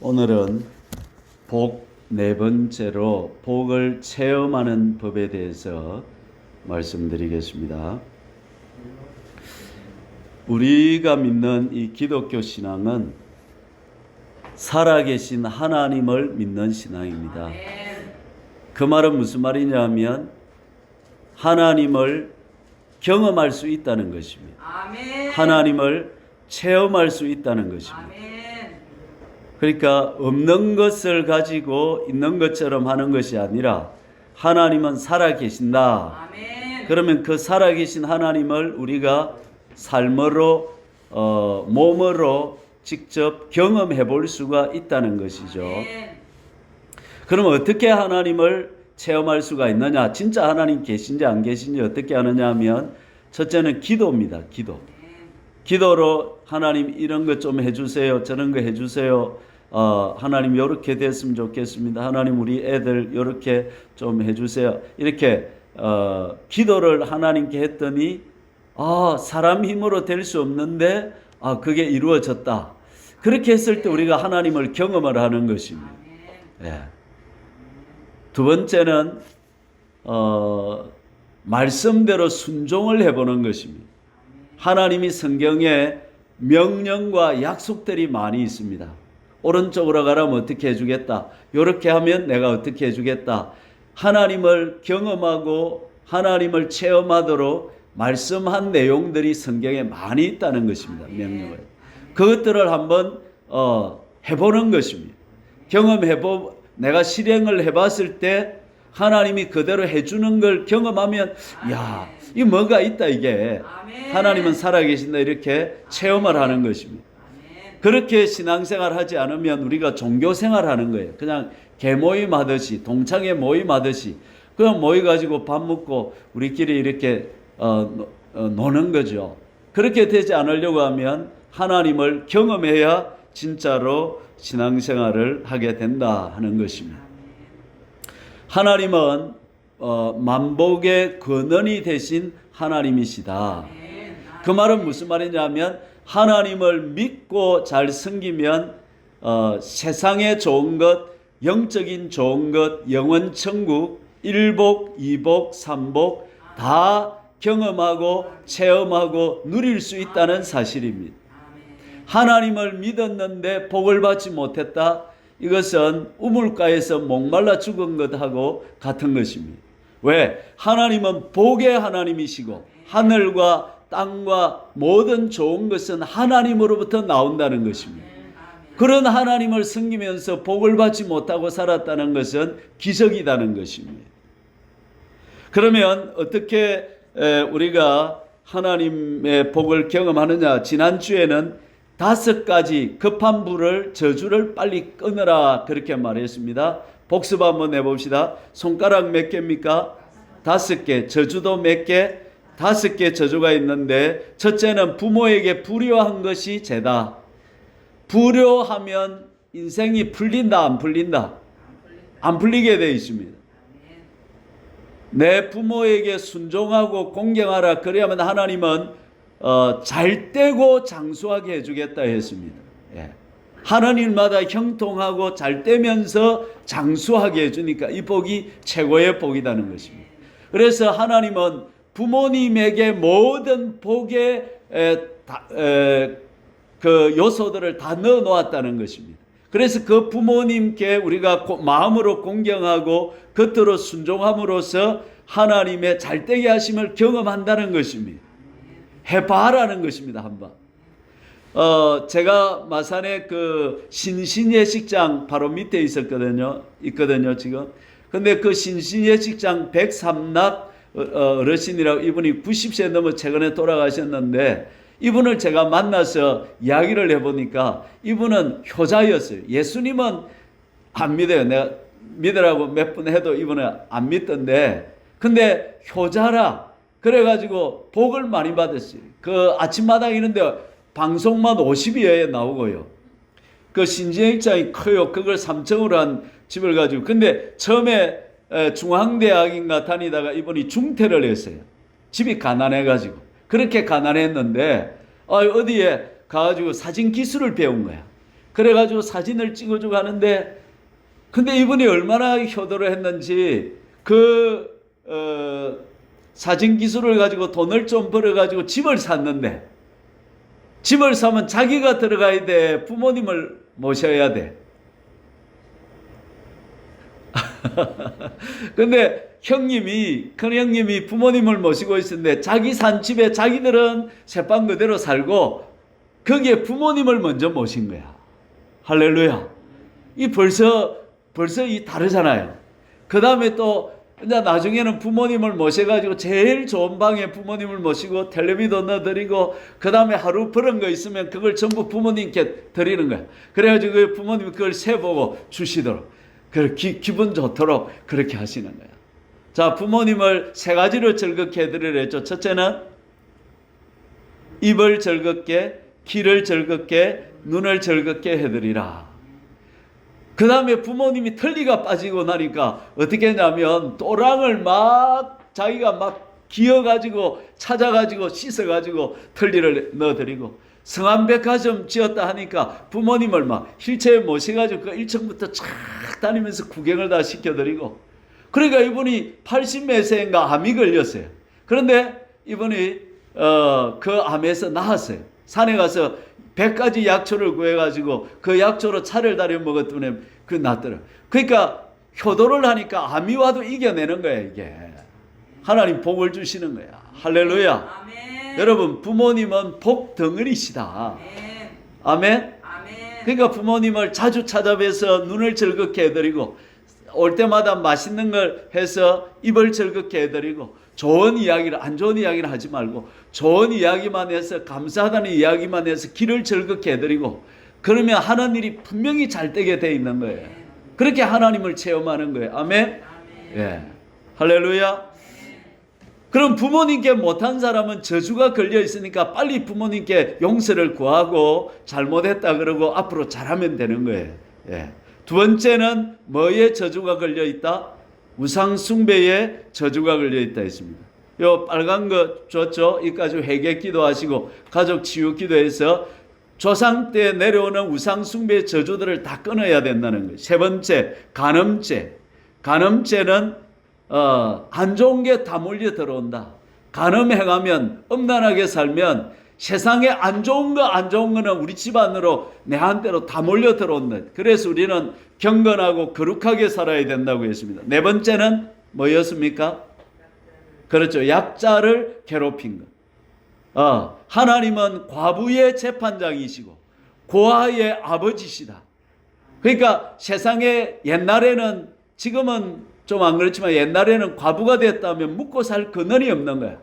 오늘은 복 네 번째로 복을 체험하는 법에 대해서 말씀드리겠습니다. 우리가 믿는 이 기독교 신앙은 살아계신 하나님을 믿는 신앙입니다. 그 말은 무슨 말이냐면 하나님을 경험할 수 있다는 것입니다. 하나님을 체험할 수 있다는 것입니다. 그러니까 없는 것을 가지고 있는 것처럼 하는 것이 아니라 하나님은 살아계신다. 그러면 그 살아계신 하나님을 우리가 삶으로 몸으로 직접 경험해 볼 수가 있다는 것이죠. 그럼 어떻게 하나님을 체험할 수가 있느냐? 진짜 하나님 계신지 안 계신지 어떻게 하느냐 하면 첫째는 기도입니다. 기도로 하나님 이런 것 좀 해주세요. 저런 거 해주세요. 하나님 이렇게 됐으면 좋겠습니다. 하나님 우리 애들 이렇게 좀 해주세요. 이렇게 기도를 하나님께 했더니 사람 힘으로 될 수 없는데 그게 이루어졌다. 그렇게 했을 때 우리가 하나님을 경험을 하는 것입니다. 예. 두 번째는 말씀대로 순종을 해보는 것입니다. 하나님이 성경에 명령과 약속들이 많이 있습니다. 오른쪽으로 가라면 어떻게 해주겠다. 이렇게 하면 내가 어떻게 해주겠다. 하나님을 경험하고 하나님을 체험하도록 말씀한 내용들이 성경에 많이 있다는 것입니다. 명령을. 그것들을 한번 해보는 것입니다. 내가 실행을 해봤을 때 하나님이 그대로 해주는 걸 경험하면 이 뭐가 있다 이게. 하나님은 살아계신다 이렇게 체험을 하는 것입니다. 그렇게 신앙생활 하지 않으면 우리가 종교생활 하는 거예요. 그냥 개모임 하듯이 동창회 모임 하듯이 그냥 모여가지고 밥 먹고 우리끼리 이렇게 노는 거죠. 그렇게 되지 않으려고 하면 하나님을 경험해야 진짜로 신앙생활을 하게 된다 하는 것입니다. 하나님은 만복의 근원이 되신 하나님이시다. 그 말은 무슨 말이냐면 하나님을 믿고 잘 섬기면 세상에 좋은 것, 영적인 좋은 것, 영원 천국, 일복, 이복, 삼복 다 경험하고 체험하고 누릴 수 있다는 사실입니다. 하나님을 믿었는데 복을 받지 못했다. 이것은 우물가에서 목말라 죽은 것하고 같은 것입니다. 왜? 하나님은 복의 하나님이시고 하늘과 땅과 모든 좋은 것은 하나님으로부터 나온다는 것입니다. 그런 하나님을 섬기면서 복을 받지 못하고 살았다는 것은 기적이라는 것입니다. 그러면 어떻게 우리가 하나님의 복을 경험하느냐? 지난주에는 5가지 급한 불을 저주를 빨리 끊으라 그렇게 말했습니다. 복습 한번 해봅시다. 손가락 몇 개입니까? 5개. 저주도 몇 개? 5개 저주가 있는데 첫째는 부모에게 불효한 것이 죄다. 불효하면 인생이 풀린다 안 풀린다? 안 풀리게 되어 있습니다. 내 부모에게 순종하고 공경하라. 그래야만 하나님은 잘되고 장수하게 해주겠다 했습니다. 예. 하는 일마다 형통하고 잘되면서 장수하게 해주니까 이 복이 최고의 복이라는 것입니다. 그래서 하나님은 부모님에게 모든 복의 그 요소들을 다 넣어 놓았다는 것입니다. 그래서 그 부모님께 우리가 마음으로 공경하고 겉으로 순종함으로써 하나님의 잘되게 하심을 경험한다는 것입니다. 해봐라는 것입니다. 한번. 제가 마산에 그 신신예식장 바로 밑에 있거든요 지금. 근데 그 신신예식장 103납 어르신이라고, 이분이 90세 넘어 최근에 돌아가셨는데 이분을 제가 만나서 이야기를 해보니까 이분은 효자였어요. 예수님은 안 믿어요. 내가 믿으라고 몇 번 해도 이분은 안 믿던데, 근데 효자라 그래가지고 복을 많이 받았어요. 그 아침마당 이런데 방송만 50여에 나오고요. 그 신진행장이 커요. 그걸 3층으로 한 집을 가지고. 근데 처음에 중앙대학인가 다니다가 이분이 중퇴를 했어요. 집이 가난해가지고. 그렇게 가난했는데 어디에 가가지고 사진 기술을 배운 거야. 그래가지고 사진을 찍어주고 하는데, 근데 이분이 얼마나 효도를 했는지 사진 기술을 가지고 돈을 좀 벌어가지고 집을 샀는데, 집을 사면 자기가 들어가야 돼, 부모님을 모셔야 돼. 근데 큰 형님이 부모님을 모시고 있었는데, 자기 산 집에 자기들은 새빵 그대로 살고 거기에 부모님을 먼저 모신 거야. 할렐루야. 이 벌써 이 다르잖아요. 그 다음에 또 이제 나중에는 부모님을 모셔가지고 제일 좋은 방에 부모님을 모시고 텔레비도 넣어드리고, 그 다음에 하루 벌은 거 있으면 그걸 전부 부모님께 드리는 거야. 그래가지고 그 부모님이 그걸 세보고 주시도록, 기분 좋도록 그렇게 하시는 거야. 자, 부모님을 세 가지로 즐겁게 해드리려 했죠. 첫째는 입을 즐겁게, 귀를 즐겁게, 눈을 즐겁게 해드리라. 그 다음에 부모님이 털리가 빠지고 나니까 어떻게 했냐면, 또랑을 막 자기가 막 기어가지고 찾아가지고 씻어가지고 털리를 넣어드리고, 성안백화점 지었다 하니까 부모님을 막 휠체어에 모셔가지고 그 1층부터 쫙 다니면서 구경을 다 시켜드리고. 그러니까 이분이 80몇 세인가 암이 걸렸어요. 그런데 이분이 그 암에서 나았어요. 산에 가서 100가지 약초를 구해가지고 그 약초로 차를 다려 먹었더니 그 낫더라. 그러니까 효도를 하니까 암이 와도 이겨내는 거야. 이게 하나님 복을 주시는 거야. 할렐루야. 아멘. 여러분, 부모님은 복 덩어리시다. 아멘. 아멘. 그러니까 부모님을 자주 찾아뵈서 눈을 즐겁게 해드리고, 올 때마다 맛있는 걸 해서 입을 즐겁게 해드리고, 좋은 이야기를, 안 좋은 이야기를 하지 말고 좋은 이야기만 해서, 감사하다는 이야기만 해서 귀를 즐겁게 해드리고, 그러면 하는 일이 분명히 잘 되게 돼 있는 거예요. 그렇게 하나님을 체험하는 거예요. 아멘. 예. 할렐루야. 그럼 부모님께 못한 사람은 저주가 걸려 있으니까 빨리 부모님께 용서를 구하고 잘못했다 그러고 앞으로 잘하면 되는 거예요. 예. 두 번째는 뭐에 저주가 걸려 있다? 우상 숭배에 저주가 걸려 있다 했습니다. 요 빨간 거 줬죠? 이까지 회개 기도하시고 가족 치유 기도해서 조상 때 내려오는 우상 숭배의 저주들을 다 끊어야 된다는 거예요. 세 번째, 간음죄. 간음죄는 안 좋은 게 다 몰려 들어온다. 간음해가면, 음란하게 살면 세상에 안 좋은 거는 우리 집안으로 내한테로 다 몰려 들어온다. 그래서 우리는 경건하고 거룩하게 살아야 된다고 했습니다. 네 번째는 뭐였습니까? 그렇죠. 약자를 괴롭힌 것. 하나님은 과부의 재판장이시고 고아의 아버지시다. 그러니까 세상에 옛날에는, 지금은 좀 안 그렇지만 옛날에는 과부가 됐다면 묵고 살 근원이 없는 거야.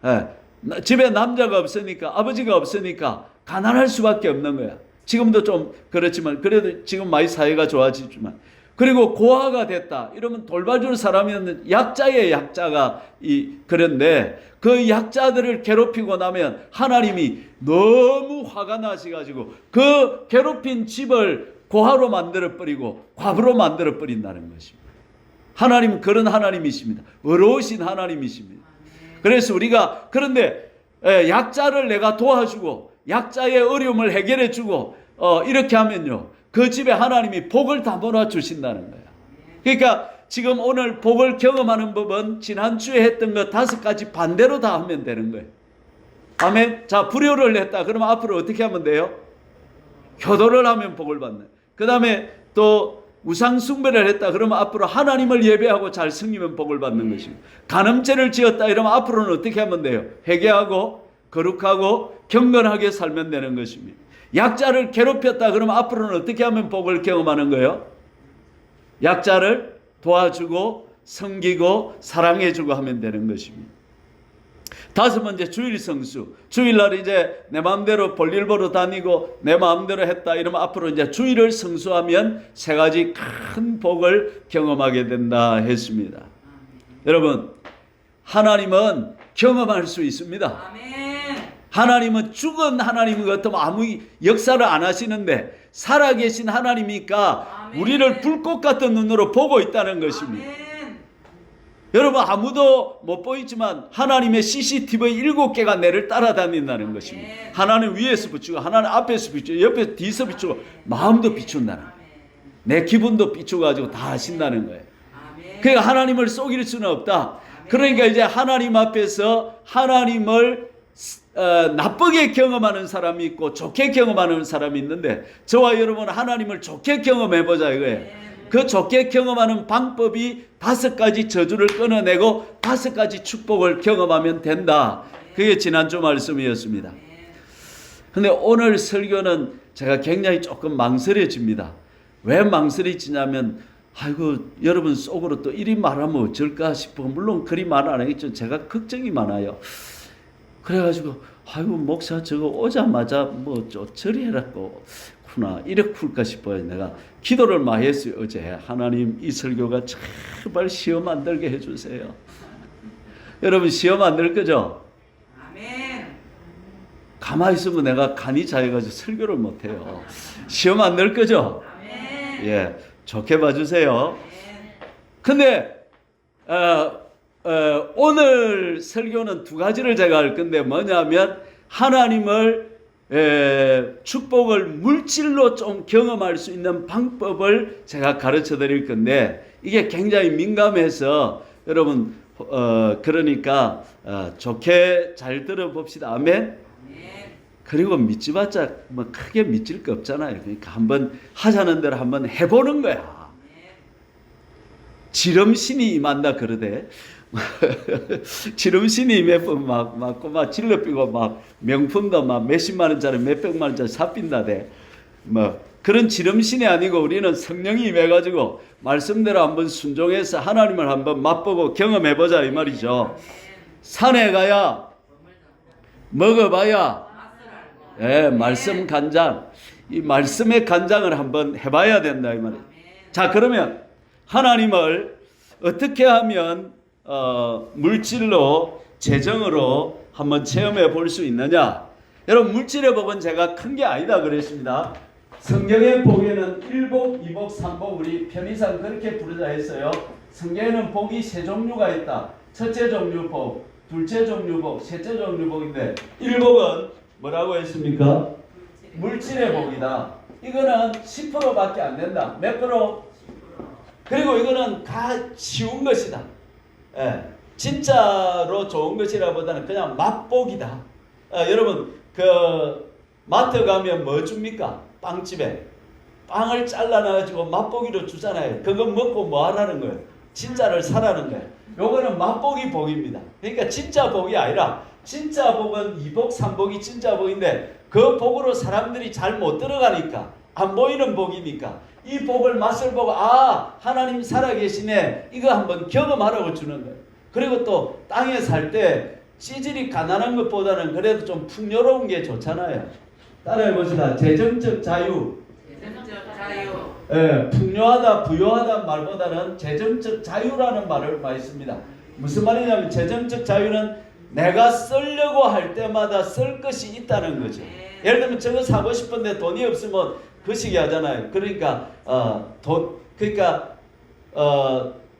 예. 집에 남자가 없으니까, 아버지가 없으니까 가난할 수밖에 없는 거야. 지금도 좀 그렇지만, 그래도 지금 많이 사회가 좋아지지만. 그리고 고아가 됐다 이러면 돌봐줄 사람이 없는 약자의 약자가 그런데 그 약자들을 괴롭히고 나면 하나님이 너무 화가 나셔가지고 그 괴롭힌 집을 고아로 만들어버리고 과부로 만들어버린다는 것입니다. 하나님은 그런 하나님이십니다. 어려우신 하나님이십니다. 그래서 우리가, 그런데 약자를 내가 도와주고 약자의 어려움을 해결해주고 이렇게 하면요, 그 집에 하나님이 복을 다 몰아주신다는 거예요. 그러니까 지금 오늘 복을 경험하는 법은 지난주에 했던 것 5가지 반대로 다 하면 되는 거예요. 아멘. 자, 불효를 했다 그러면 앞으로 어떻게 하면 돼요? 효도를 하면 복을 받는. 그 다음에 또 우상 숭배를 했다 그러면 앞으로 하나님을 예배하고 잘 섬기면 복을 받는 것입니다. 간음죄를 지었다 이러면 앞으로는 어떻게 하면 돼요? 회개하고 거룩하고 경건하게 살면 되는 것입니다. 약자를 괴롭혔다 그러면 앞으로는 어떻게 하면 복을 경험하는 거예요? 약자를 도와주고 섬기고 사랑해주고 하면 되는 것입니다. 5번째, 주일 성수. 주일날 이제 내 마음대로 볼일 보러 다니고 내 마음대로 했다 이러면 앞으로 이제 주일을 성수하면 3가지 큰 복을 경험하게 된다 했습니다. 여러분, 하나님은 경험할 수 있습니다. 하나님은 죽은 하나님 같으면 아무 역사를 안 하시는데 살아계신 하나님이니까 우리를 불꽃 같은 눈으로 보고 있다는 것입니다. 여러분 아무도 못 보이지만 하나님의 CCTV 7개가 내를 따라다닌다는 것입니다. 하나는 위에서 비추고 하나는 앞에서 비추고 옆에서 뒤에서 비추고 마음도 비춘다는 거예요. 내 기분도 비추가지고 다 하신다는 거예요. 그러니까 하나님을 속일 수는 없다. 그러니까 이제 하나님 앞에서 하나님을 나쁘게 경험하는 사람이 있고 좋게 경험하는 사람이 있는데 저와 여러분은 하나님을 좋게 경험해보자 이거예요. 그 좋게 경험하는 방법이 5가지 저주를 끊어내고 5가지 축복을 경험하면 된다. 그게 지난주 말씀이었습니다. 근데 오늘 설교는 제가 굉장히 조금 망설여집니다. 왜 망설여지냐면 아이고 여러분 속으로 또 이리 말하면 어쩔까 싶어. 물론 그리 말 안 하겠죠. 제가 걱정이 많아요. 그래가지고 아이고 목사 저거 오자마자 뭐 처리해라고 구나 이렇게 풀까 싶어요. 내가 기도를 많이 했어요. 어제 하나님 이 설교가 제발 시험 안 들게 해주세요. 여러분 시험 안 들 거죠? 아멘. 가만히 있으면 내가 간이 자해가지고 설교를 못해요. 시험 안 들 거죠? 아멘. 예, 좋게 봐주세요. 근데 오늘 설교는 2가지를 제가 할 건데 뭐냐면 하나님을 축복을 물질로 좀 경험할 수 있는 방법을 제가 가르쳐 드릴 건데 이게 굉장히 민감해서 여러분 그러니까 좋게 잘 들어봅시다. 아멘. 그리고 믿지봤자 뭐 크게 믿질 거 없잖아요. 그러니까 한번 하자는 대로 한번 해보는 거야. 지름신이 임한다 그러대. 지름신이 임해면 막 질러삐고 막 명품도 막 몇십만 원짜리 몇백만 원짜리 삽빈다대. 뭐 그런 지름신이 아니고 우리는 성령이 임해가지고 말씀대로 한번 순종해서 하나님을 한번 맛보고 경험해보자 이 말이죠. 산에 가야 먹어봐야 말씀 간장, 이 말씀의 간장을 한번 해봐야 된다 이 말이에요. 자 그러면 하나님을 어떻게 하면 물질로 재정으로 한번 체험해 볼 수 있느냐. 여러분 물질의 복은 제가 큰 게 아니다 그랬습니다. 성경의 복에는 1복, 2복, 3복 우리 편의상 그렇게 부르자 했어요. 성경에는 복이 3종류가 있다. 첫째 종류 복, 둘째 종류 복, 셋째 종류 복인데 1복은 뭐라고 했습니까? 물질의 복이다. 이거는 10%밖에 안 된다. 몇 프로? 그리고 이거는 다 쉬운 것이다. 예, 진짜로 좋은 것이라보다는 그냥 맛복이다. 여러분 그 마트 가면 뭐 줍니까? 빵집에 빵을 잘라놔가지고 맛보기로 주잖아요. 그거 먹고 뭐 하라는 거예요? 진짜를 사라는 거예요. 요거는 맛보기 복입니다. 그러니까 진짜 복이 아니라 진짜 복은 2복, 3복이 진짜 복인데 그 복으로 사람들이 잘 못 들어가니까 안 보이는 복이니까 이 복을 맛을 보고 아 하나님 살아계시네 이거 한번 경험하라고 주는 거예요. 그리고 또 땅에 살 때 찌질이 가난한 것보다는 그래도 좀 풍요로운 게 좋잖아요. 따라해 봅시다. 재정적 자유. 재정적 자유. 예, 풍요하다 부유하다 말보다는 재정적 자유라는 말을 많이 씁니다. 무슨 말이냐면 재정적 자유는 내가 쓰려고 할 때마다 쓸 것이 있다는 거죠. 예를 들면 저거 사고 싶은데 돈이 없으면 거시기 하잖아요. 그러니까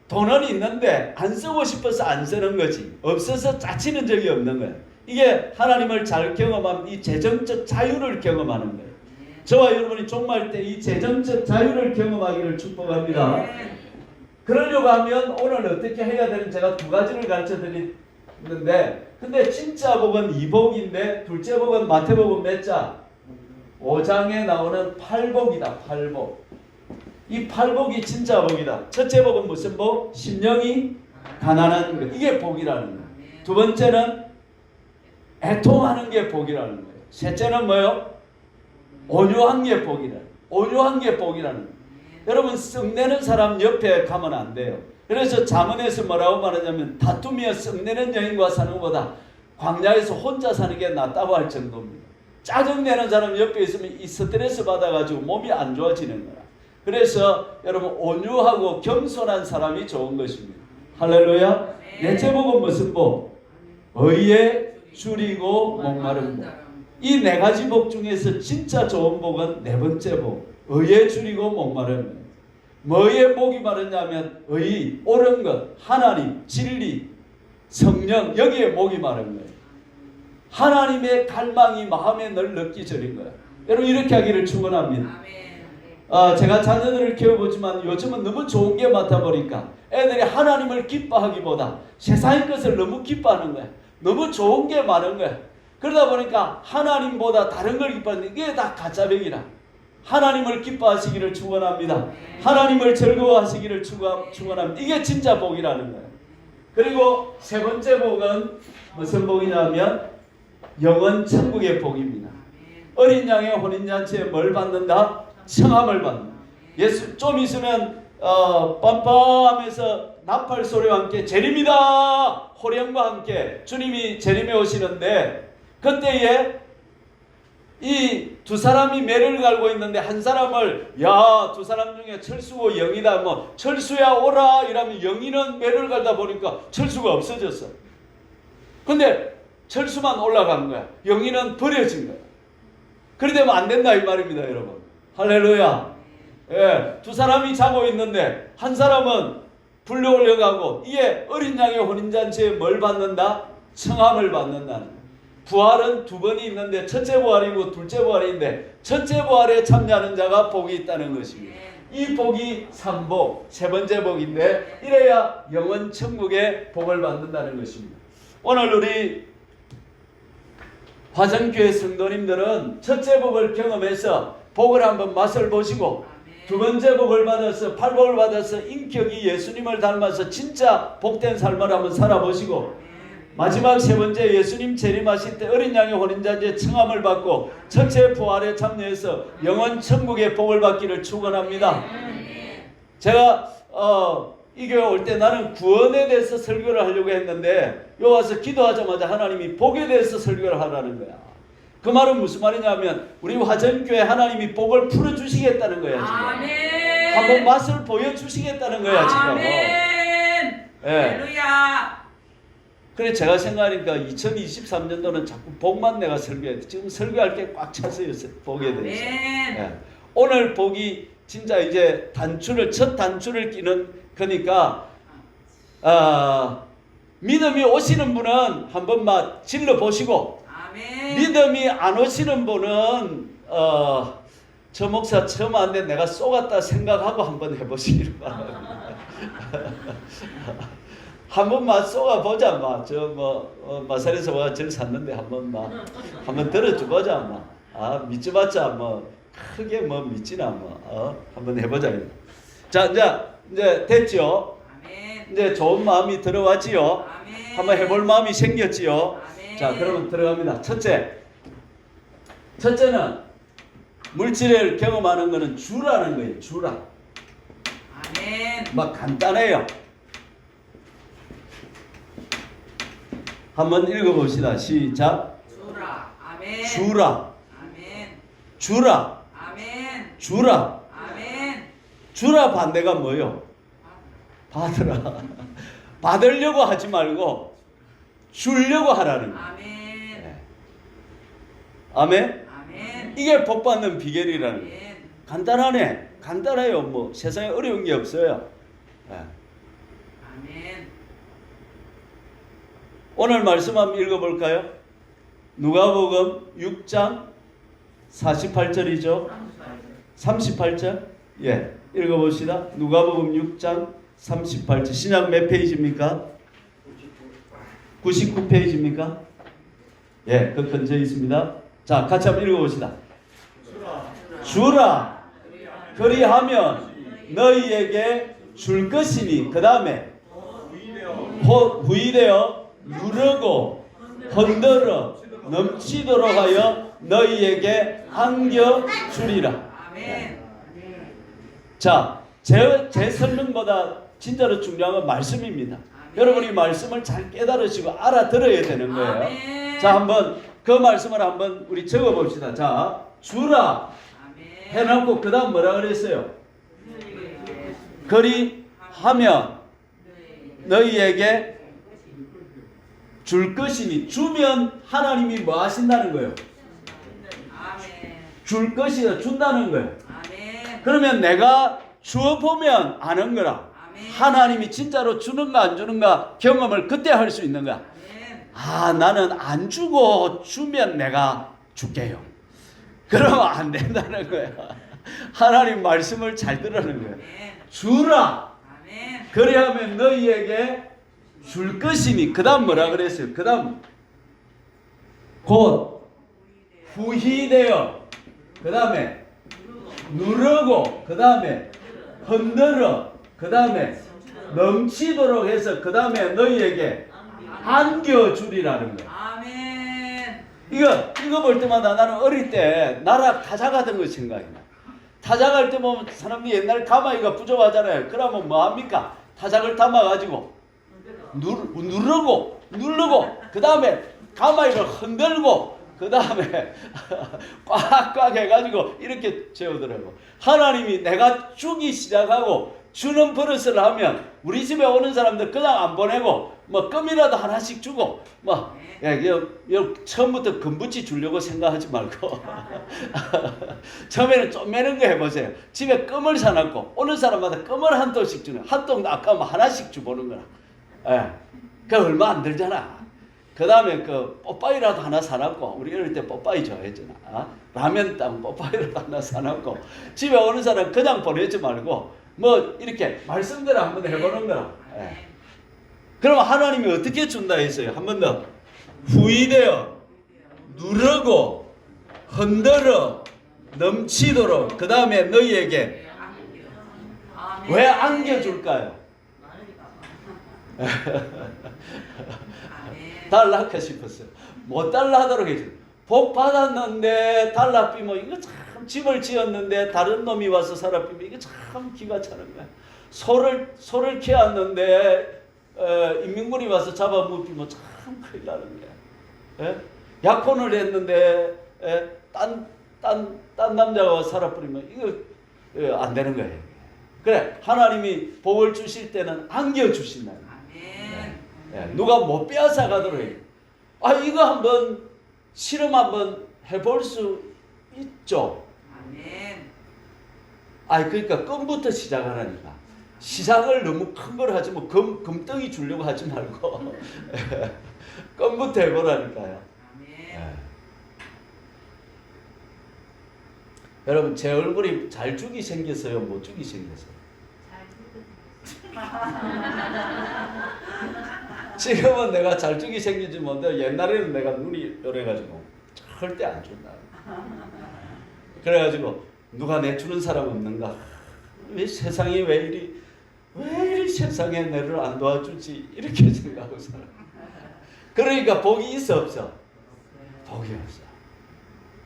돈은 있는데 안 쓰고 싶어서 안 쓰는 거지. 없어서 짜치는 적이 없는 거예요. 이게 하나님을 잘 경험하면 이 재정적 자유를 경험하는 거예요. 저와 여러분이 종말 때 이 재정적 자유를 경험하기를 축복합니다. 그러려고 하면 오늘 어떻게 해야 되는지 제가 2가지를 가르쳐 드리는데 근데 진짜 복은 2복인데 둘째 복은 마태복음 몇 장? 5장에 나오는 8복이다. 8복. 이 8복이 진짜 복이다. 첫째 복은 무슨 복? 심령이 가난한 것. 이게 복이라는 거예요. 두 번째는 애통하는 게 복이라는 거예요. 셋째는 뭐요? 온유한 게 복이라는 거예요. 온유한 게 복이라는 거예요. 여러분 썩내는 사람 옆에 가면 안 돼요. 그래서 잠언에서 뭐라고 말하냐면 다투며 썩내는 여인과 사는 것보다 광야에서 혼자 사는 게 낫다고 할 정도입니다. 짜증내는 사람 옆에 있으면 이 스트레스 받아가지고 몸이 안 좋아지는 거라. 그래서 여러분 온유하고 겸손한 사람이 좋은 것입니다. 할렐루야. 넷째 복은 무슨 복? 의에 줄이고 목마른 복. 이 4가지 복 중에서 진짜 좋은 복은 4번째 복. 의에 줄이고 목마른 복. 뭐에 복이 마르냐면 의, 옳은 것, 하나님, 진리, 성령 여기에 복이 마른 거예요. 하나님의 갈망이 마음에 늘 느끼져린 거예요. 여러분 이렇게 하기를 축원합니다. 제가 자녀들을 키워보지만 요즘은 너무 좋은 게 많다 보니까 애들이 하나님을 기뻐하기보다 세상의 것을 너무 기뻐하는 거야. 너무 좋은 게 많은 거야. 그러다 보니까 하나님보다 다른 걸 기뻐하는데 이게 다 가짜벽이라. 하나님을 기뻐하시기를 축원합니다. 하나님을 즐거워하시기를 축원합니다. 이게 진짜 복이라는 거예요. 그리고 세 번째 복은 무슨 복이냐면 영원 천국의 복입니다. 어린 양의 혼인잔치에 뭘 받는다? 청함을 받는다. 예수 좀 있으면 빰빰하면서 나팔 소리와 함께 재림이다 호령과 함께 주님이 재림에 오시는데 그때에 이 두 사람이 매를 갈고 있는데 한 사람을 두 사람 중에 철수고 영이다 뭐 철수야 오라 이러면 영이는 매를 갈다 보니까 철수가 없어졌어. 근데 철수만 올라간 거야. 영이는 버려진 거야. 그래 되면 안 된다 이 말입니다 여러분. 할렐루야. 예, 두 사람이 자고 있는데 한 사람은 불려 올려가고 이게 어린 양의 혼인잔치에 뭘 받는다? 청함을 받는다는 거야. 부활은 두 번이 있는데 첫째 부활이고 둘째 부활인데 첫째 부활에 참여하는 자가 복이 있다는 것입니다. 이 복이 삼복, 세 번째 복인데 이래야 영원 천국의 복을 받는다는 것입니다. 오늘 우리 화정교회 성도님들은 첫째 복을 경험해서 복을 한번 맛을 보시고 두 번째 복을 받아서 팔복을 받아서 인격이 예수님을 닮아서 진짜 복된 삶을 한번 살아보시고 마지막 세 번째 예수님 재림하실 때 어린 양의 혼인잔치에 청함을 받고 첫째 부활에 참여해서 영원 천국의 복을 받기를 축원합니다. 제가 이 교회 올 때 나는 구원에 대해서 설교를 하려고 했는데 여기 와서 기도하자마자 하나님이 복에 대해서 설교를 하라는 거야. 그 말은 무슨 말이냐면 우리 화전교회 하나님이 복을 풀어주시겠다는 거야 지금. 아멘. 한번 맛을 보여주시겠다는 거야 지금. 아멘. 할렐루야. 그래 제가 생각하니까 2023년도는 자꾸 복만 내가 설교해야 돼. 지금 설교할 게 꽉 찼어요. 복에 대해서. 예. 오늘 복이 진짜 이제 첫 단추를 끼는 거니까 믿음이 오시는 분은 한 번만 질러 보시고 믿음이 안 오시는 분은 저 목사 처음 왔는데 내가 쏘갔다 생각하고 한번 해보시기를 바랍니다. 한 번만 쏘가보자 마. 마산에서 와 절 샀는데 한번 들어줘보자 마. 믿어봤자 뭐 크게 믿지나 한번 해보자. 자 이제 됐죠. 이제 좋은 마음이 들어왔지요. 한번 해볼 마음이 생겼지요. 자 그러면 들어갑니다. 첫째는 물질을 경험하는 것은 주라는 거예요. 주라. 막 간단해요. 한번 읽어봅시다. 시작. 주라. 아멘. 주라. 아멘. 주라. 아멘. 주라. 아멘. 주라 반대가 뭐요? 받으라. 받으려고 하지 말고 주려고 하라는 거예요. 아멘. 네. 아멘. 아멘. 이게 복 받는 비결이라는 거예요. 간단해요. 세상에 어려운 게 없어요. 네. 아멘. 오늘 말씀 한번 읽어볼까요? 누가복음 6장 48절이죠. 38절. 예, 읽어봅시다. 누가복음 6장 38절. 신약 몇 페이지입니까? 99페이지입니까? 예, 그 근처에 있습니다. 자, 같이 한번 읽어봅시다. 주라. 그리하면 너희에게 줄 것이니 그 다음에 후이되어 누르고 흔들어 넘치도록 하여 너희에게 안겨 주리라. 자, 제 설명보다 진짜로 중요한 건 말씀입니다. 여러분이 말씀을 잘 깨달으시고 알아들어야 되는 거예요. 자, 한번 그 말씀을 한번 우리 적어봅시다. 자, 주라 해놓고 그 다음 뭐라 그랬어요? 그리하면 너희에게 줄 것이니 주면 하나님이 뭐 하신다는 거예요? 줄 것이다 준다는 거예요. 그러면 내가 주어 보면 아는 거라. 아멘. 하나님이 진짜로 주는가 안 주는가 경험을 그때 할 수 있는 거야. 아멘. 아, 나는 안 주고 주면 내가 줄게요. 그러면 안 된다는 거야. 하나님 말씀을 잘 들으는 거야. 아멘. 주라. 아멘. 그래야 하면 너희에게 줄 것이니. 그 다음 뭐라 그랬어요? 그 다음 곧 후히되어, 그 다음에 누르고, 그 다음에 흔들어, 그 다음에 넘치도록 해서 그 다음에 너희에게 안겨주리라는 거야. 아멘. 이거 볼 때마다 나는 어릴 때 나라 타자 가던 거 생각이 나. 타자 갈 때 보면 사람들이 옛날에 가마이가 부족하잖아요. 그러면 뭐 합니까? 타작을 담아가지고 누르고 그 다음에 가마이를 흔들고 그 다음에 꽉꽉 해가지고 이렇게 재우더라고. 하나님이 내가 주기 시작하고 주는 버릇을 하면 우리 집에 오는 사람들 그냥 안 보내고 뭐 껌이라도 하나씩 주고 뭐 처음부터 금붙이 주려고 생각하지 말고 처음에는 좀 매는 거 해보세요. 집에 껌을 사놨고 오는 사람마다 껌을 한 통씩 주는, 한 통 아까면 하나씩 주보는 거라. 예, 그 얼마 안 들잖아. 그 다음에 그 뽀빠이라도 하나 사놨고, 우리 어릴 때 뽀빠이 좋아했잖아. 라면 땅 뽀빠이라도 하나 사놨고, 집에 오는 사람 그냥 보내지 말고 뭐 이렇게 말씀대로 한번 해보는 거라. 예. 그러면 하나님이 어떻게 준다 했어요? 한 번 더. 후히되어 누르고 흔들어 넘치도록. 그 다음에 너희에게 왜 안겨줄까요? 달라고 싶었어요. 못 달라 하도록 해줘. 복 받았는데 달라 삐면 이거 참, 집을 지었는데 다른 놈이 와서 살아 삐면 이거 참 기가 차는 거야. 소를 키웠는데 인민군이 와서 잡아 먹히면 참 큰일 나는 거야. 예? 약혼을 했는데 딴 남자가 살아버리면 이거 안 되는 거예요. 그래, 하나님이 복을 주실 때는 안겨주신다. 예, 누가 못 빼앗아 가도록 해요. 이거 한번 실험 한번 해볼 수 있죠. 그러니까 껌부터 시작하라니까. 시작을 너무 큰 걸 하지 뭐 금덩이 주려고 하지 말고 껌부터 해보라니까요. 예. 여러분, 제 얼굴이 잘 주기 생겼어요? 못 주기 생겼어요? 지금은 내가 잘 주기 생기지 못해. 옛날에는 내가 눈이 요래가지고 절대 안 준다. 그래가지고 누가 내주는 사람 없는가? 왜 세상이 왜 이리 세상에 내를 안 도와주지? 이렇게 생각하고 살아. 그러니까 복이 있어 없어? 복이 없어.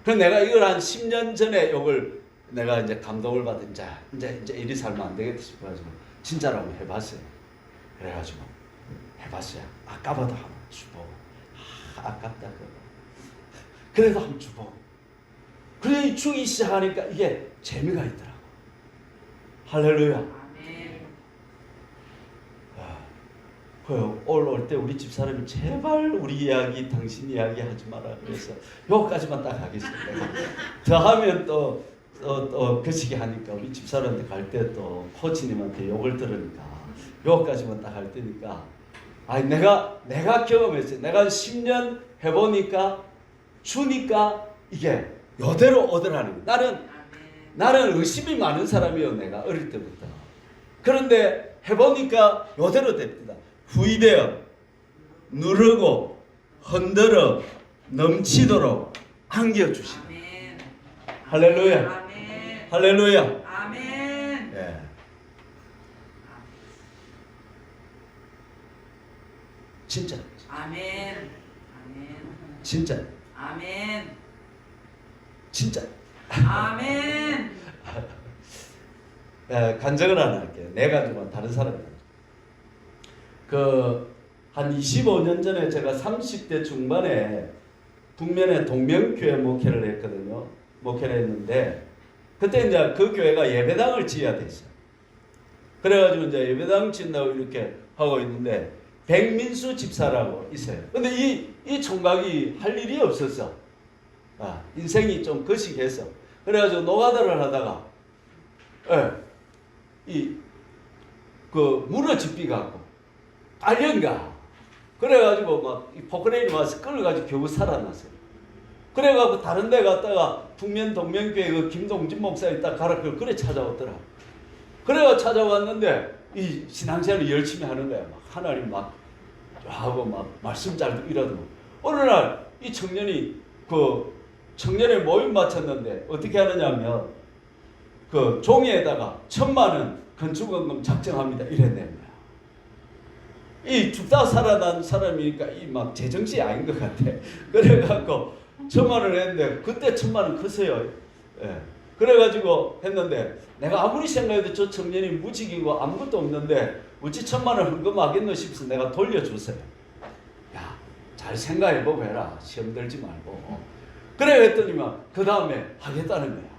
그래서 내가 이걸 한 10년 전에 이걸 내가 이제 감동을 받은 이제 이리 살면 안 되겠다 싶어가지고 진짜로 한번 해봤어요. 그래가지고 해봤어요. 아까보다 한번 주보. 아깝다 그거. 그래도 한번 주보. 그래 주기 시작하니까 이게 재미가 있더라고. 할렐루야. 올 때 우리 집 사람이 제발 우리 이야기 당신 이야기 하지 마라 그래서 요까지만 딱 하겠습니다. 더 하면 또 거시기 하니까 우리 집 사람한테 갈 때 또 코치님한테 욕을 들으니까 요까지만 딱 할 때니까 내가 경험했어요. 내가 10년 해보니까 주니까 이게 요대로 오더라는 거예요. 나는 의심이 많은 사람이에요. 내가 어릴 때부터. 그런데 해보니까 요대로 됩니다. 후히되어 누르고 흔들어 넘치도록 안겨주시다. 할렐루야. 아멘. 할렐루야. 아멘. 예. 진짜. 아멘. 아멘. 진짜. 아멘. 진짜. 아멘. 간증을 하나 할게요. 내 가지고는 다른 사람이. 한 25년 전에 제가 30대 중반에 북면에 동명교회 목회를 했거든요. 목회를 했는데 그때 이제 그 교회가 예배당을 지어야 됐어요. 그래가지고 이제 예배당 짓는다고 이렇게 하고 있는데 백민수 집사라고 있어요. 근데 이 총각이 할 일이 없었어. 인생이 좀 거시기했어. 그래가지고 노가다를 하다가 무너집비 갖고 깔련가. 그래가지고 막 이 포크레인이 와서 끌어가지고 겨우 살아났어요. 그래가지고 다른 데 갔다가 북면 동명교회 그 김동진 목사 있다 가라 그래 찾아왔더라. 그래가 찾아왔는데 이 신앙생활을 열심히 하는 거야. 막 하나님 막 하고 막 말씀 잘 이러더만. 어느 날 이 청년이 그 청년의 모임 마쳤는데 어떻게 하느냐면 그 종이에다가 1,000만 원 건축원금 작정합니다. 이랬네. 이 죽다 살아난 사람이니까 이 막 제정신이 아닌 것 같아. 그래갖고 1,000만 원을 했는데 그때 1,000만 원 크세요. 예. 그래가지고 했는데 내가 아무리 생각해도 저 청년이 무직이고 아무것도 없는데 어찌 1,000만 원 헌금하겠노 싶어서 내가 돌려줬어요. 야, 잘 생각해보고 해라. 시험 들지 말고. 그래 했더니만 그 다음에 하겠다는 거야.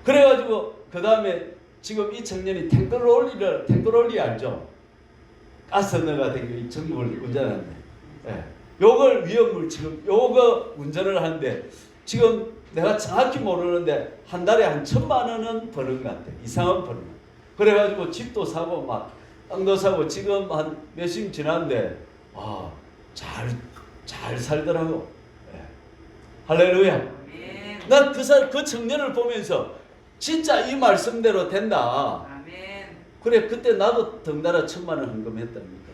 그래가지고 그 다음에 지금 이 청년이 탱크롤리 알죠? 가스 넣어가 되고 전국을 운전하는데, 예. 요걸 위험물 지금 요거 운전을 하는데 지금 내가 정확히 모르는데 한 달에 한 1,000만 원은 버는 것 같아. 이상은 버는 것 같아. 그래가지고 집도 사고 막 땅도 사고 지금 한 몇십 지났는데 잘 살더라고. 예. 할렐루야. 난 그 청년을 보면서 진짜 이 말씀대로 된다. 그래 그때 나도 덩달아 1,000만 원 헌금했답니다.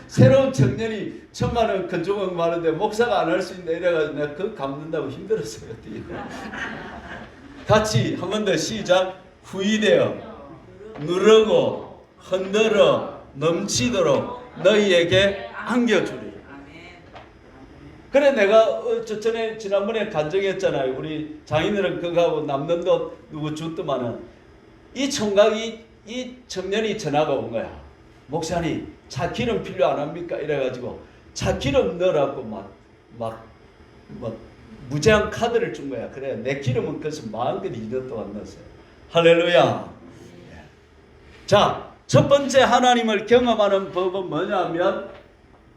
새로운 청년이 1,000만 원 건조금 많은데 목사가 안 할 수 있는데 이래가지고 내가 그거 갚는다고 힘들었어요. 같이 한 번 더 시작. 후이되어 누르고 흔들어 넘치도록 너희에게 안겨주리. 그래 내가 전에 지난번에 간증했잖아요. 우리 장인어른 그거하고 남는 돈 누구 줬더만은 이 총각이 이 청년이 전화가 온 거야. 목사님 차 기름 필요 안 합니까? 이래가지고 차 기름 넣으라고 막 무제한 카드를 준 거야. 그래 내 기름은 그래서 마음껏 2년 동안 넣었어요. 할렐루야. 자, 첫 번째 하나님을 경험하는 법은 뭐냐면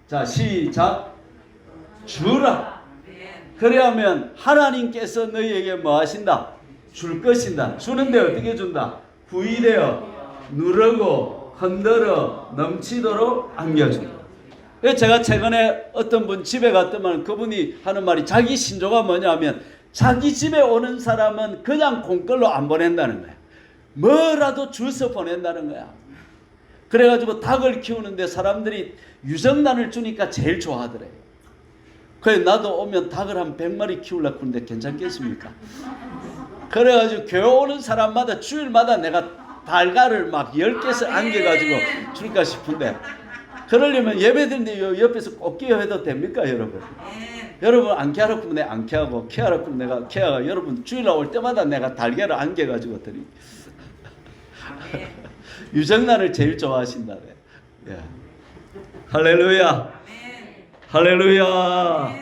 자 시작. 주라. 그래야면 하나님께서 너희에게 뭐 하신다? 줄 것이다. 주는데 어떻게 준다? 후이되어 누르고 흔들어 넘치도록 안겨준다. 제가 최근에 어떤 분 집에 갔더만 그분이 하는 말이 자기 신조가 뭐냐면 자기 집에 오는 사람은 그냥 공걸로 안 보낸다는 거야. 뭐라도 주서 보낸다는 거야. 그래가지고 닭을 키우는데 사람들이 유정란을 주니까 제일 좋아하더래요. 그래 나도 오면 닭을 한 100마리 키우려고 하는데 괜찮겠습니까? 그래가지고 교회 오는 사람마다 주일마다 내가 달걀을 막 10개씩 안겨가지고 줄까 싶은데 그러려면 예배 드는데 옆에서 꼭 끼어해도 됩니까 여러분? 여러분 안 케하라고 하면 내가 안 케하고 케하라고 하면 내가 케하고 여러분 주일날 올 때마다 내가 달걀을 안겨가지고 드리 유정란을 제일 좋아하신다네. 예. 할렐루야. 할렐루야.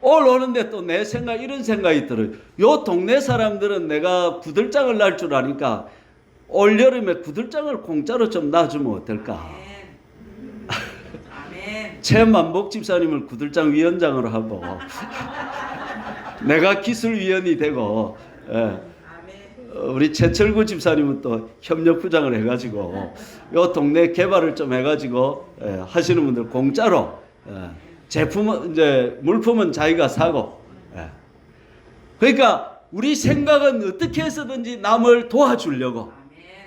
오늘 오는데 또 내 생각 이런 생각이 들어요. 요 동네 사람들은 내가 구들장을 날 줄 아니까 올 여름에 구들장을 공짜로 좀 놔주면 어떨까? 최만복 집사님을 구들장 위원장으로 하고 내가 기술위원이 되고 우리 최철구 집사님은 또 협력부장을 해가지고 요 동네 개발을 좀 해가지고 하시는 분들 공짜로 제품은 이제 물품은 자기가 사고 그러니까 우리 생각은 어떻게 해서든지 남을 도와주려고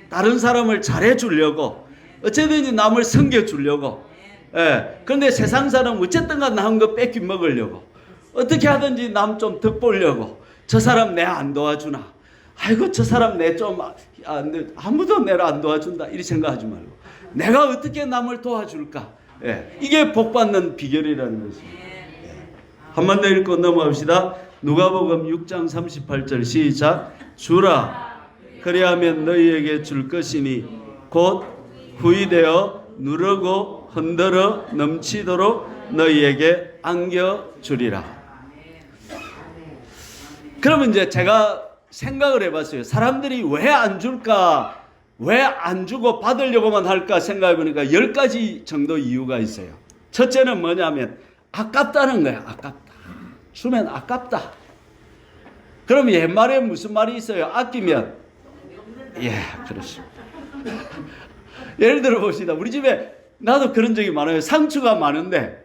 다른 사람을 잘해주려고 어쨌든지 남을 섬겨주려고 그런데 세상 사람 어쨌든 간 남은 거 뺏기 먹으려고 어떻게 하든지 남 좀 덕보려고 저 사람 내 안 도와주나 아이고 저 사람 내 좀 아무도 내를 안 도와준다 이렇게 생각하지 말고 내가 어떻게 남을 도와줄까 이게 복받는 비결이라는 것입니다. 한 번 더 읽고 넘어갑시다. 누가복음 6장 38절 시작. 주라 그리하면 너희에게 줄 것이니 곧 후이되어 누르고 흔들어 넘치도록 너희에게 안겨주리라. 그러면 이제 제가 생각을 해봤어요. 사람들이 왜 안 줄까? 왜 안 주고 받으려고만 할까 생각해보니까 10가지 정도 이유가 있어요. 첫째는 뭐냐면 아깝다는 거야. 아깝다. 주면 아깝다. 그럼 옛말에 무슨 말이 있어요? 아끼면 예, 그렇습니다. 예를 들어 봅시다. 우리 집에 나도 그런 적이 많아요. 상추가 많은데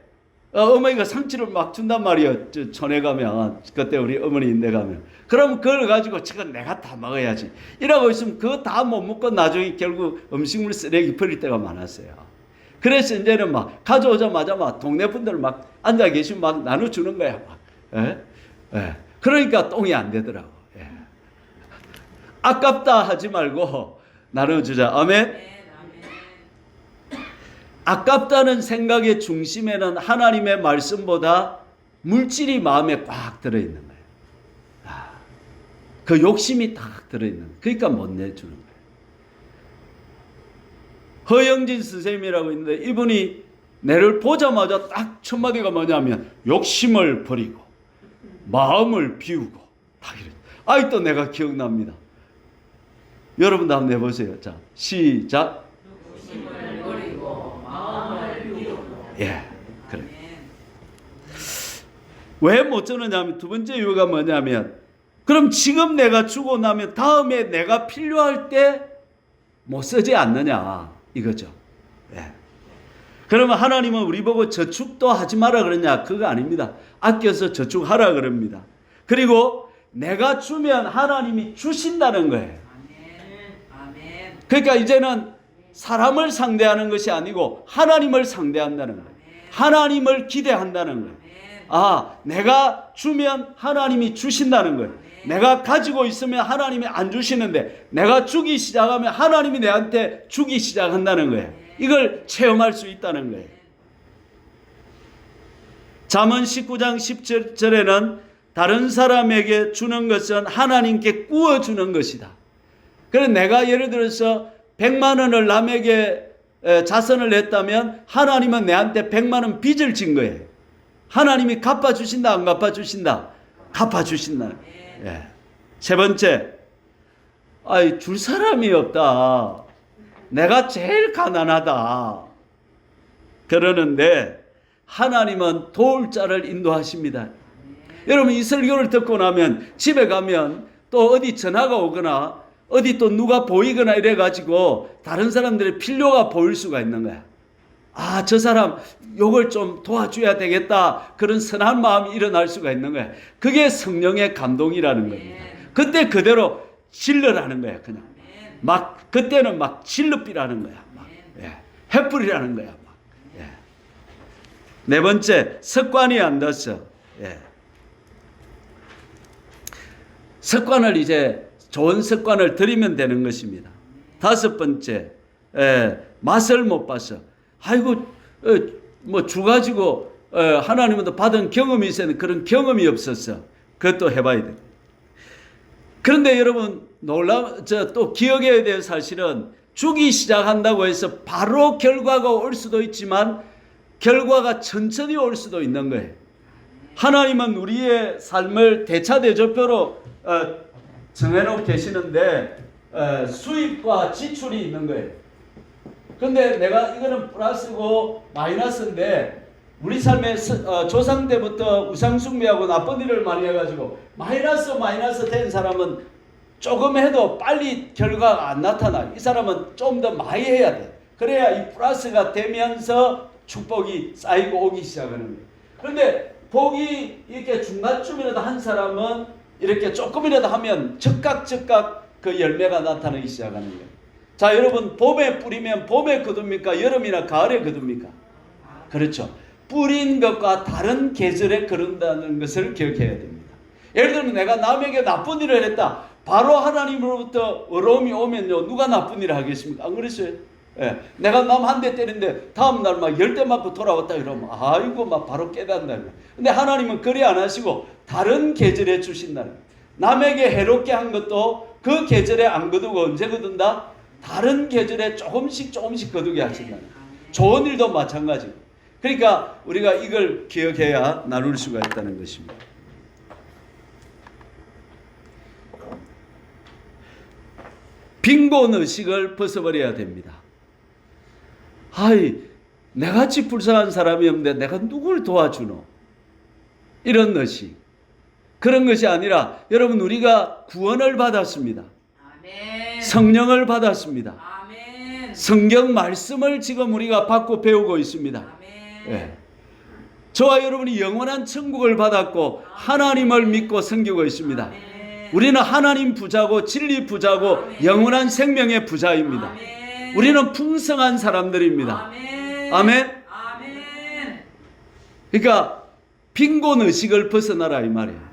어머니가 상추를 막 준단 말이에요. 촌에 가면, 그때 우리 어머니인데 가면. 그럼 그걸 가지고 지금 내가 다 먹어야지 이러고 있으면 그거 다 못 먹고 나중에 결국 음식물 쓰레기 버릴 때가 많았어요. 그래서 이제는 막 가져오자마자 막 동네 분들 막 앉아 계시면 막 나눠주는 거야. 막. 예? 예. 그러니까 똥이 안 되더라고. 예. 아깝다 하지 말고 나눠주자. 아멘. 아깝다는 생각의 중심에는 하나님의 말씀보다 물질이 마음에 꽉 들어있는 거예요. 그 욕심이 딱 들어있는 거예요. 그러니까 못 내주는 거예요. 허영진 선생님이라고 있는데 이분이 내를 보자마자 딱 첫 마디가 뭐냐면 욕심을 버리고 마음을 비우고 딱 이래. 아직도 내가 기억납니다. 여러분도 한번 해보세요. 자, 시작. 욕심을 버리고 마음을 비우고. 예, 그래. 왜 못 주느냐면 두 번째 이유가 뭐냐면 그럼 지금 내가 주고 나면 다음에 내가 필요할 때 못 쓰지 않느냐 이거죠. 예. 그러면 하나님은 우리 보고 저축도 하지 마라 그러냐? 그거 아닙니다. 아껴서 저축하라 그럽니다. 그리고 내가 주면 하나님이 주신다는 거예요. 아멘. 그러니까 이제는 사람을 상대하는 것이 아니고 하나님을 상대한다는 거예요. 하나님을 기대한다는 거예요. 아, 내가 주면 하나님이 주신다는 거예요. 내가 가지고 있으면 하나님이 안 주시는데 내가 주기 시작하면 하나님이 내한테 주기 시작한다는 거예요. 이걸 체험할 수 있다는 거예요. 잠언 19장 10절에는 다른 사람에게 주는 것은 하나님께 구워주는 것이다. 그래서 내가 예를 들어서 100만 원을 남에게 자선을 냈다면 하나님은 내한테 100만 원 빚을 진 거예요. 하나님이 갚아주신다 안 갚아주신다? 갚아주신다. 예. 세 번째, 줄 사람이 없다. 내가 제일 가난하다. 그러는데 하나님은 도울 자를 인도하십니다. 여러분 이 설교를 듣고 나면 집에 가면 또 어디 전화가 오거나 어디 또 누가 보이거나 이래가지고 다른 사람들의 필요가 보일 수가 있는 거야. 아, 저 사람 요걸 좀 도와줘야 되겠다. 그런 선한 마음이 일어날 수가 있는 거야. 그게 성령의 감동이라는 겁니다. 그때 그대로 질러라는 거야. 그냥 막 그때는 막 질러비라는 거야. 막 횃불이라는 거야. 막. 예. 네 번째, 습관이 안 됐어. 예. 습관을 이제 좋은 습관을 들이면 되는 것입니다. 다섯 번째, 맛을 못 봤어. 아이고, 뭐 주가지고 하나님부터 받은 경험이 있었는데 그런 경험이 없었어. 그것도 해봐야 돼. 그런데 여러분 또 기억해야 될 사실은 주기 시작한다고 해서 바로 결과가 올 수도 있지만 결과가 천천히 올 수도 있는 거예요. 하나님은 우리의 삶을 대차대조표로 정해놓고 계시는데 수입과 지출이 있는 거예요. 근데 내가 이거는 플러스고 마이너스인데 우리 삶의 조상 때부터 우상숭배하고 나쁜 일을 많이 해가지고 마이너스 된 사람은 조금 해도 빨리 결과가 안 나타나. 이 사람은 좀 더 많이 해야 돼. 그래야 이 플러스가 되면서 축복이 쌓이고 오기 시작하는 거예요. 그런데 복이 이렇게 중간쯤이라도 한 사람은 이렇게 조금이라도 하면 즉각 그 열매가 나타나기 시작하는 거예요. 자, 여러분 봄에 뿌리면 봄에 거둡니까? 여름이나 가을에 거둡니까? 그렇죠. 뿌린 것과 다른 계절에 거둔다는 것을 기억해야 됩니다. 예를 들면 내가 남에게 나쁜 일을 했다. 바로 하나님으로부터 어려움이 오면요. 누가 나쁜 일을 하겠습니까? 안 그랬어요? 예. 내가 남 한 대 때리는데 다음 날 막 10대 맞고 돌아왔다 이러면 아이고 막 바로 깨닫는다. 근데 하나님은 그리 안 하시고 다른 계절에 주신다는 거예요. 남에게 해롭게 한 것도 그 계절에 안 거두고 언제 거둔다? 다른 계절에 조금씩 거두게 하신다는 거예요. 좋은 일도 마찬가지고. 그러니까 우리가 이걸 기억해야 나눌 수가 있다는 것입니다. 빈곤 의식을 벗어버려야 됩니다. 내같이 불쌍한 사람이 없는데 내가 누굴 도와주노? 이런 의식. 그런 것이 아니라 여러분 우리가 구원을 받았습니다. 아멘. 성령을 받았습니다. 아멘. 성경 말씀을 지금 우리가 받고 배우고 있습니다. 아멘. 예. 저와 여러분이 영원한 천국을 받았고 하나님을 믿고 섬기고 있습니다. 아멘. 우리는 하나님 부자고 진리 부자고 아멘. 영원한 생명의 부자입니다. 아멘. 우리는 풍성한 사람들입니다. 아멘. 아멘. 아멘. 그러니까 빈곤 의식을 벗어나라 이 말이에요. 아멘.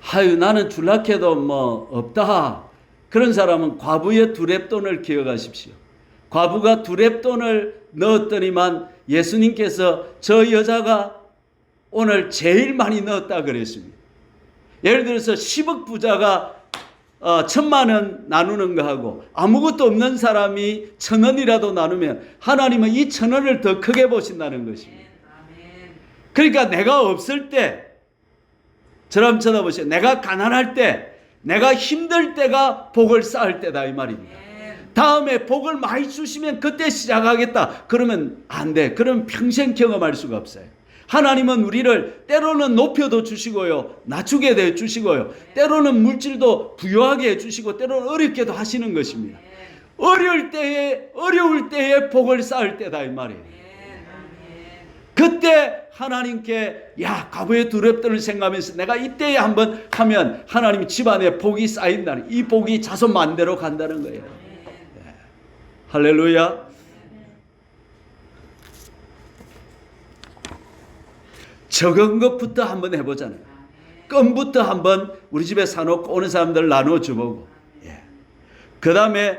하유 나는 줄라케도 뭐 없다. 그런 사람은 과부의 두렙돈을 기억하십시오. 과부가 두렙돈을 넣었더니만 예수님께서 저 여자가 오늘 제일 많이 넣었다 그랬습니다. 예를 들어서 10억 부자가 1,000만 원 나누는 거하고 아무것도 없는 사람이 1,000원이라도 나누면 하나님은 이 1,000원을 더 크게 보신다는 것입니다. 아멘. 그러니까 내가 없을 때 저럼 쳐다보세요. 내가 가난할 때, 내가 힘들 때가 복을 쌓을 때다 이 말입니다. 다음에 복을 많이 주시면 그때 시작하겠다. 그러면 안 돼. 그러면 평생 경험할 수가 없어요. 하나님은 우리를 때로는 높여도 주시고요. 낮추게 해 주시고요. 때로는 물질도 부유하게 해 주시고 때로는 어렵게도 하시는 것입니다. 어려울 때에 복을 쌓을 때다 이 말이에요. 그때 하나님께 과부의 두렵돈을 생각하면서 내가 이때에 한번 하면 하나님이 집안에 복이 쌓인다는, 이 복이 자손 만대로 간다는 거예요. 네. 할렐루야. 적은 것부터 한번 해보잖아요. 껌부터 한번 우리 집에 사놓고 오는 사람들 나눠주보고, 그 다음에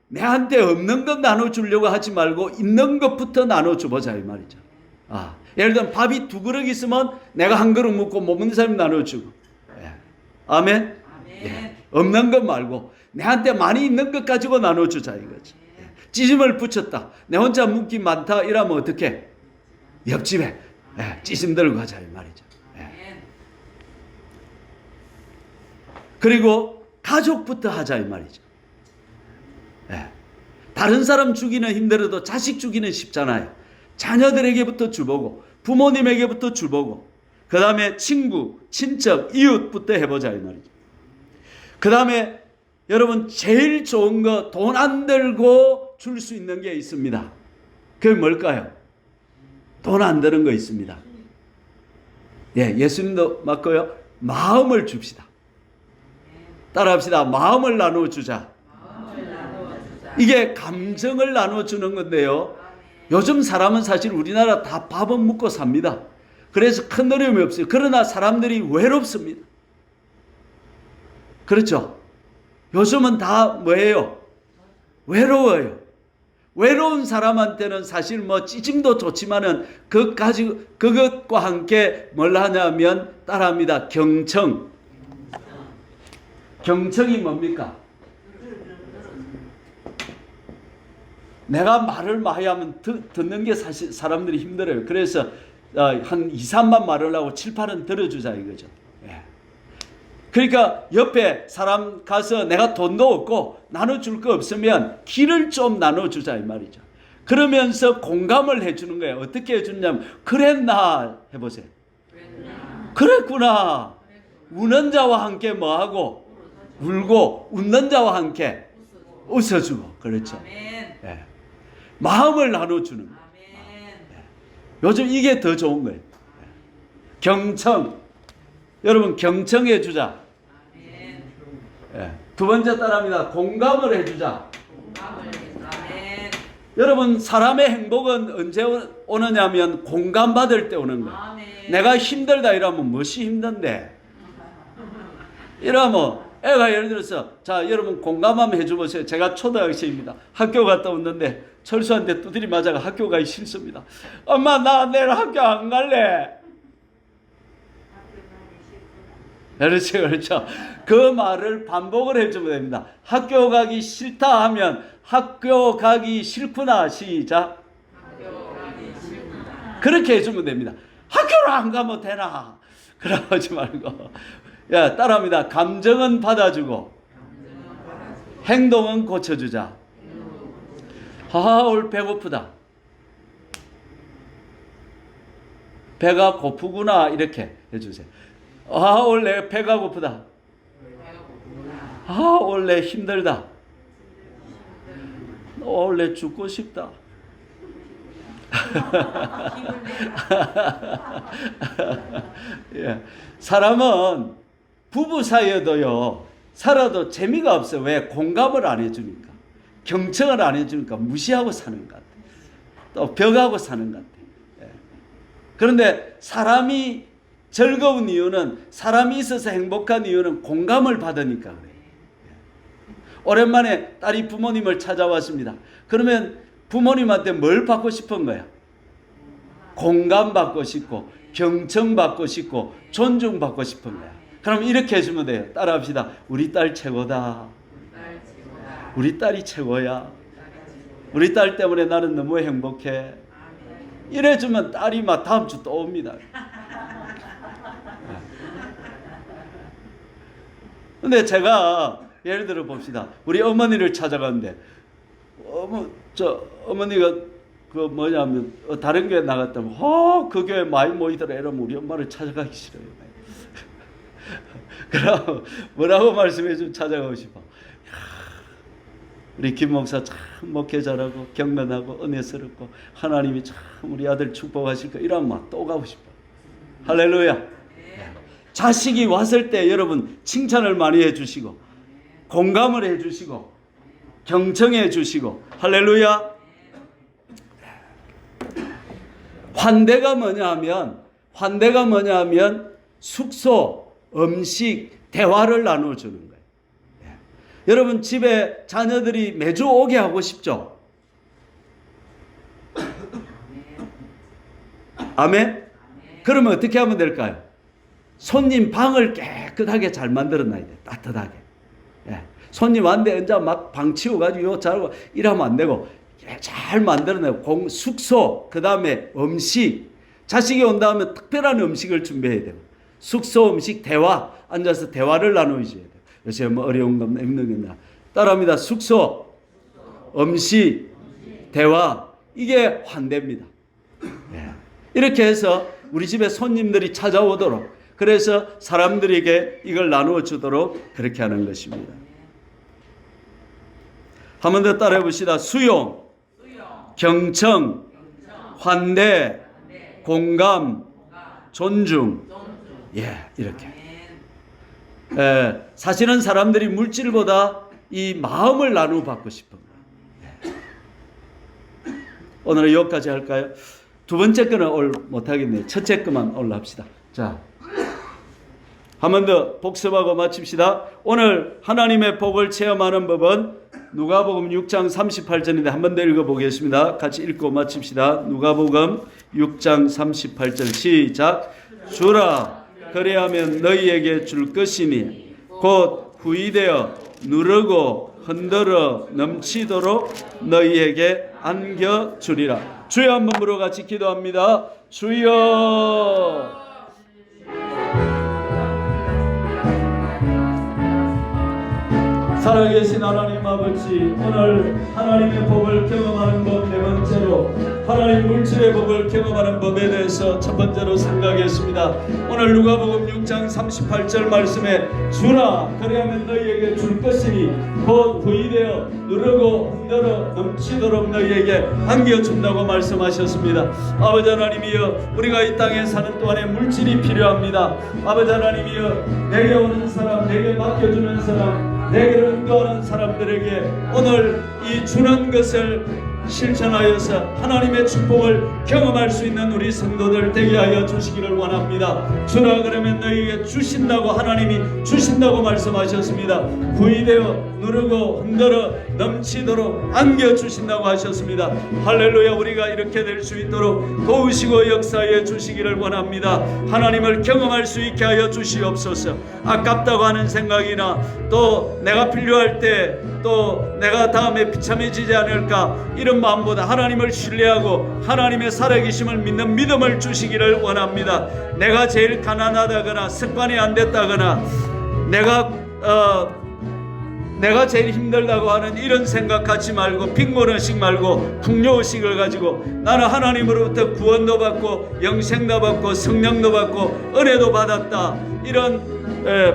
내한테 없는 것 나눠주려고 하지 말고 있는 것부터 나눠주보자 이 말이죠. 예를 들면 밥이 2그릇 있으면 내가 1그릇 먹고 못 먹는 사람이 나눠주고. 아멘? 없는 것 말고 내한테 많이 있는 것 가지고 나눠주자 이거지. 찌짐을 붙였다. 내 혼자 묵기 많다 이러면 어떻게? 옆집에 찌짐 들고 가자 이 말이죠. 그리고 가족부터 하자 이 말이죠. 다른 사람 주기는 힘들어도 자식 주기는 쉽잖아요. 자녀들에게부터 주보고 부모님에게부터 주보고 그 다음에 친구, 친척, 이웃부터 해보자 이 말이죠. 그 다음에 여러분 제일 좋은 거 돈 안 들고 줄 수 있는 게 있습니다. 그게 뭘까요? 돈 안 드는 거 있습니다. 예수님도 맞고요. 마음을 줍시다. 따라합시다. 마음을 나눠주자. 이게 감정을 나눠주는 건데요. 요즘 사람은 사실 우리나라 다 밥은 먹고 삽니다. 그래서 큰 어려움이 없어요. 그러나 사람들이 외롭습니다. 그렇죠? 요즘은 다 뭐예요? 외로워요. 외로운 사람한테는 사실 뭐 찌짐도 좋지만은 그것과 함께 뭘 하냐면 따라합니다. 경청. 경청이 뭡니까? 내가 말을 많이 하면 듣는 게 사실 사람들이 힘들어요. 그래서 한 2, 3만 말을 하고 7, 8은 들어주자 이거죠. 그러니까 옆에 사람 가서 내가 돈도 없고 나눠줄 거 없으면 길을 좀 나눠주자 이 말이죠. 그러면서 공감을 해주는 거예요. 어떻게 해주냐면 그랬나 해보세요. 그랬구나. 우는 자와 함께 뭐하고 울고 웃는 자와 함께 웃어주고 그렇죠. 마음을 나눠주는 거예요. 요즘 이게 더 좋은 거예요. 경청. 여러분 경청해 주자. 두 번째 따라합니다. 공감을 해주자. 여러분 사람의 행복은 언제 오느냐면 공감받을 때 오는 거예요. 내가 힘들다 이러면 무엇이 힘든데? 이러면 애가 예를 들어서 자 여러분 공감 한번 해줘보세요. 제가 초등학생입니다. 학교 갔다 왔는데 철수한테 두드리 맞아가 학교 가기 싫습니다. 엄마 나 내일 학교 안 갈래. 그렇죠, 그렇죠. 그 말을 반복을 해주면 됩니다. 학교 가기 싫다 하면 학교 가기 싫구나. 시작. 학교 가기 싫구나. 그렇게 해주면 됩니다. 학교를 안 가면 되나? 그러지 말고. 따라합니다. 감정은 받아주고 행동은 고쳐주자. 오늘 배고프다. 배가 고프구나 이렇게 해주세요. 아 원래 배가 고프다. 아 원래 힘들다. 원래 죽고 싶다. 예. 사람은 부부 사이에도요 살아도 재미가 없어요. 왜? 공감을 안 해주니까, 경청을 안 해주니까 무시하고 사는 것 같아요. 또 벽하고 사는 것 같아요. 예. 그런데 사람이 즐거운 이유는, 사람이 있어서 행복한 이유는 공감을 받으니까 그래요. 오랜만에 딸이 부모님을 찾아왔습니다. 그러면 부모님한테 뭘 받고 싶은 거야? 공감받고 싶고 경청받고 싶고 존중받고 싶은 거야. 그럼 이렇게 해주면 돼요. 따라합시다. 우리 딸 최고다. 우리 딸이 최고야. 우리 딸 때문에 나는 너무 행복해. 이래주면 딸이 막 다음 주 또 옵니다. 근데 제가 예를 들어 봅시다. 우리 어머니를 찾아갔는데 어머니가 그 뭐냐면 다른 교회 나갔다면 그 교회 많이 모이더라 이러면 우리 엄마를 찾아가기 싫어요. 그럼 뭐라고 말씀해 주면 찾아가고 싶어. 우리 김 목사 참 목회 잘하고 경건하고 은혜스럽고 하나님이 참 우리 아들 축복하실 거 이러면 막 또 가고 싶어. 할렐루야. 자식이 왔을 때 여러분 칭찬을 많이 해주시고 공감을 해주시고 경청해 주시고 할렐루야. 환대가 뭐냐 하면 숙소, 음식, 대화를 나눠주는 거예요. 여러분 집에 자녀들이 매주 오게 하고 싶죠? 아멘? 그러면 어떻게 하면 될까요? 손님 방을 깨끗하게 잘 만들어놔야 돼. 따뜻하게. 손님 왔는데 이제 막 방 치워가지고 자르고 이러면 안 되고 잘 만들어내고 숙소, 그 다음에 음식. 자식이 온다 하면 특별한 음식을 준비해야 되고 숙소, 음식, 대화. 앉아서 대화를 나누어줘야 돼요. 요새 뭐 어려운 건 없는 거나 따라합니다. 숙소, 음식, 대화. 이게 환대입니다. 이렇게 해서 우리 집에 손님들이 찾아오도록, 그래서 사람들에게 이걸 나누어 주도록 그렇게 하는 것입니다. 한 번 더 따라해 봅시다. 수용, 경청, 환대, 공감, 존중. 이렇게. 사실은 사람들이 물질보다 이 마음을 나누어 받고 싶은 거예요. 오늘은 여기까지 할까요? 두 번째 거는 못하겠네요. 첫째 거만 올라갑시다. 자, 한 번 더 복습하고 마칩시다. 오늘 하나님의 복을 체험하는 법은 누가복음 6장 38절인데 한 번 더 읽어보겠습니다. 같이 읽고 마칩시다. 누가복음 6장 38절 시작. 주라 그리하면 너희에게 줄 것이니 곧 후이되어 누르고 흔들어 넘치도록 너희에게 안겨주리라. 주여 한 번 부르고 같이 기도합니다. 주여. 살아계신 하나님 아버지, 오늘 하나님의 복을 경험하는 법 네 번째로 하나님 물질의 복을 경험하는 법에 대해서 첫 번째로 생각했습니다. 오늘 누가복음 6장 38절 말씀에 주라 그리하면 너희에게 줄 것이니 곧 후이되어 누르고 흔들어 넘치도록 너희에게 안겨준다고 말씀하셨습니다. 아버지 하나님이여, 우리가 이 땅에 사는 동안에 물질이 필요합니다. 아버지 하나님이여, 내게 오는 사람, 내게 맡겨주는 사람, 내게를 응도하는 사람들에게 오늘 이 주는 것을 실천하여서 하나님의 축복을 경험할 수 있는 우리 성도들 되게 하여 주시기를 원합니다. 주라 그러면 너희에게 주신다고 하나님이 주신다고 말씀하셨습니다. 후이되어 누르고 흔들어 넘치도록 안겨주신다고 하셨습니다. 할렐루야. 우리가 이렇게 될 수 있도록 도우시고 역사해 주시기를 원합니다. 하나님을 경험할 수 있게 하여 주시옵소서. 아깝다고 하는 생각이나 또 내가 필요할 때 또 내가 다음에 비참해지지 않을까 이런 마음보다 하나님을 신뢰하고 하나님의 살아계심을 믿는 믿음을 주시기를 원합니다. 내가 제일 가난하다거나 습관이 안 됐다거나 내가 내가 제일 힘들다고 하는 이런 생각하지 말고 빈곤의식 말고 풍요의식을 가지고 나는 하나님으로부터 구원도 받고 영생도 받고 성령도 받고 은혜도 받았다, 이런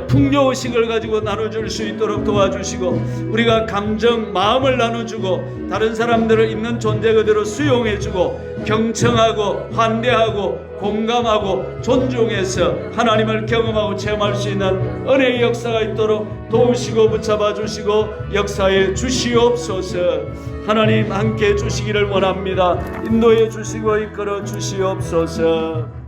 풍요의식을 가지고 나눠줄 수 있도록 도와주시고, 우리가 감정, 마음을 나눠주고 다른 사람들을 있는 존재 그대로 수용해주고 경청하고 환대하고 공감하고 존중해서 하나님을 경험하고 체험할 수 있는 은혜의 역사가 있도록 도우시고 붙잡아 주시고 역사해 주시옵소서. 하나님 함께 해주시기를 원합니다. 인도해 주시고 이끌어 주시옵소서.